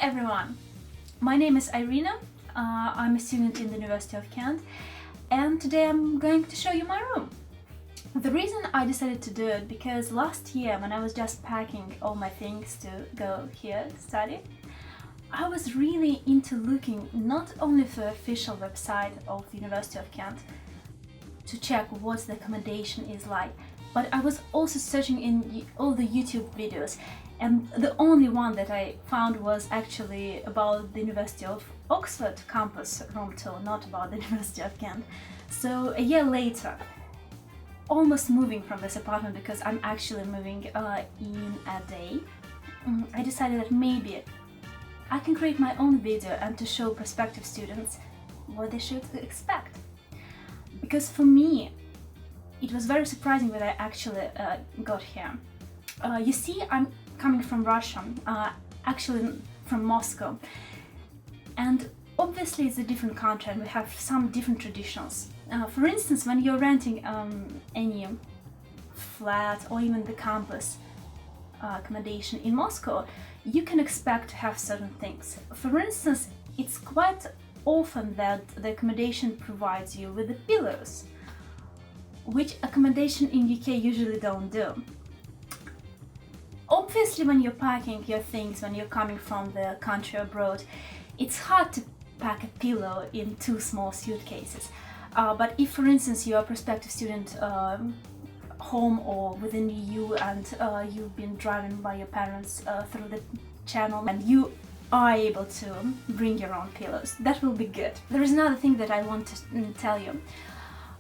everyone, my name is Ireana. I'm a student in the University of Kent, and today I'm going to show you my room. The reason I decided to do it because last year when I was just packing all my things to go here to study, I was really into looking not only for the official website of the University of Kent to check what the accommodation is like, but I was also searching in all the YouTube videos, and the only one that I found was actually about the University of Oxford campus room tour, not about the University of Kent. So a year later, almost moving from this apartment because I'm actually moving in a day, I decided that maybe I can create my own video and to show prospective students what they should expect. Because for me, it was very surprising when I actually got here. You see, I'm coming from Russia, actually from Moscow, and obviously it's a different country and we have some different traditions. For instance, when you're renting any flat or even the campus accommodation in Moscow, you can expect to have certain things. For instance, it's quite often that the accommodation provides you with the pillows, which accommodation in UK usually don't do. Obviously, when you're packing your things, when you're coming from the country abroad, it's hard to pack a pillow in two small suitcases. But if, for instance, you're a prospective student home or within the EU and you've been driving by your parents through the channel and you are able to bring your own pillows, that will be good. There is another thing that I want to tell you.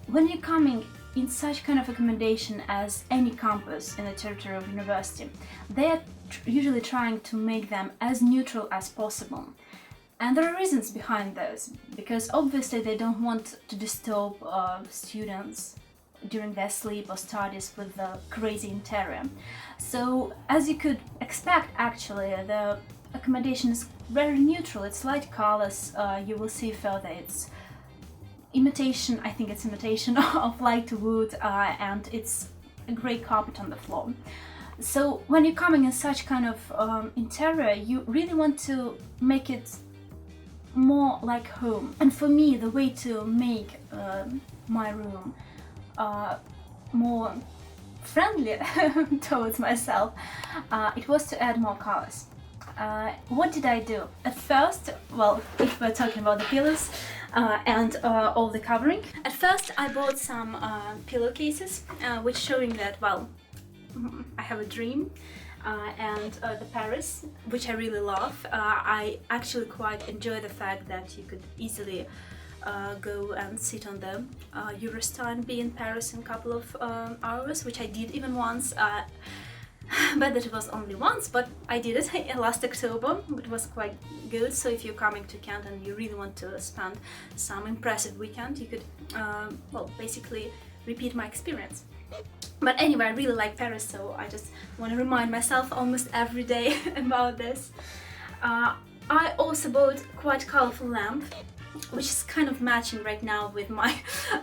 When you're coming in such kind of accommodation as any campus in the territory of university, they are usually trying to make them as neutral as possible. And there are reasons behind this, because obviously they don't want to disturb students during their sleep or studies with the crazy interior. So, as you could expect, actually, the accommodation is very neutral. It's light colors, you will see further, it's imitation, I think it's imitation of light wood, and it's a grey carpet on the floor. So when you're coming in such kind of interior, you really want to make it more like home. And for me, the way to make my room more friendly towards myself, it was to add more colors. What did I do? At first, well, if we're talking about the pillows and all the covering, at first I bought some pillowcases, which showing that, well, I have a dream, and the Paris, which I really love. I actually quite enjoy the fact that you could easily go and sit on the Eurostar and be in Paris in a couple of hours, which I did even once. But that was only once, but I did it last October. It was quite good. So if you're coming to Kent and you really want to spend some impressive weekend, you could, well, basically repeat my experience. But anyway, I really like Paris, so I just want to remind myself almost every day about this. I also bought quite colorful lamp, which is kind of matching right now with my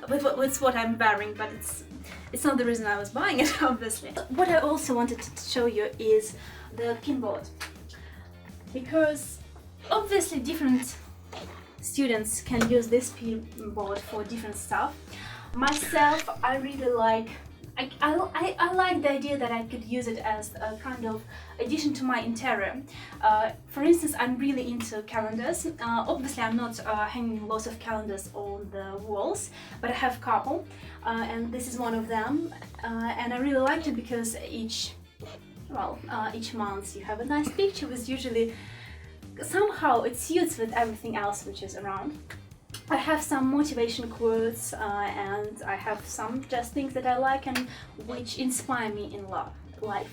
with what I'm wearing, but it's not the reason I was buying it, obviously. What I also wanted to show you is the pinboard, because obviously different students can use this pinboard for different stuff. Myself, I really like I like the idea that I could use it as a kind of addition to my interior. For instance, I'm really into calendars. Obviously, I'm not hanging lots of calendars on the walls, but I have a couple, and this is one of them. And I really liked it because each month you have a nice picture, which usually somehow it suits with everything else which is around. I have some motivation quotes and I have some just things that I like and which inspire me in life.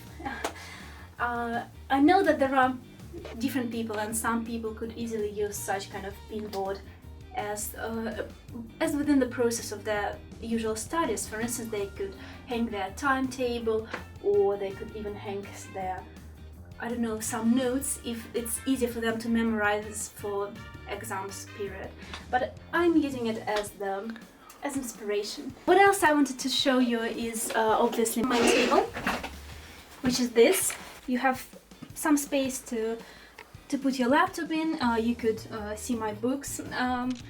I know that there are different people and some people could easily use such kind of pinboard as within the process of their usual studies. For instance, they could hang their timetable, or they could even hang their, I don't know, some notes if it's easier for them to memorize for exams period. But I'm using it as inspiration. What else I wanted to show you is obviously my table, which is this. You have some space to to put your laptop in. You could see my books. You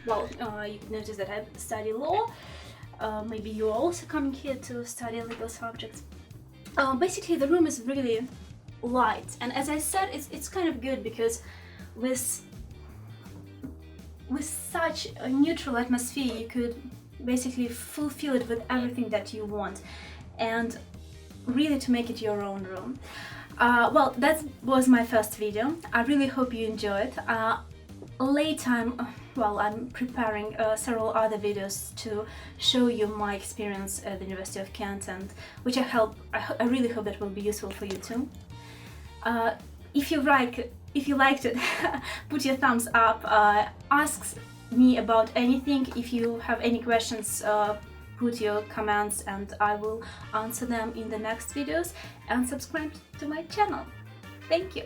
could notice that I study law. Maybe you're also coming here to study legal subjects. Basically, the room is really light, and as I said, it's kind of good because with such a neutral atmosphere, you could basically fulfill it with everything that you want, and really to make it your own room. Well, that was my first video. I really hope you enjoyed. Later, I'm preparing several other videos to show you my experience at the University of Kent, and which I really hope that will be useful for you too. If you liked it, put your thumbs up. Ask me about anything. If you have any questions, put your comments and I will answer them in the next videos, and subscribe to my channel. Thank you!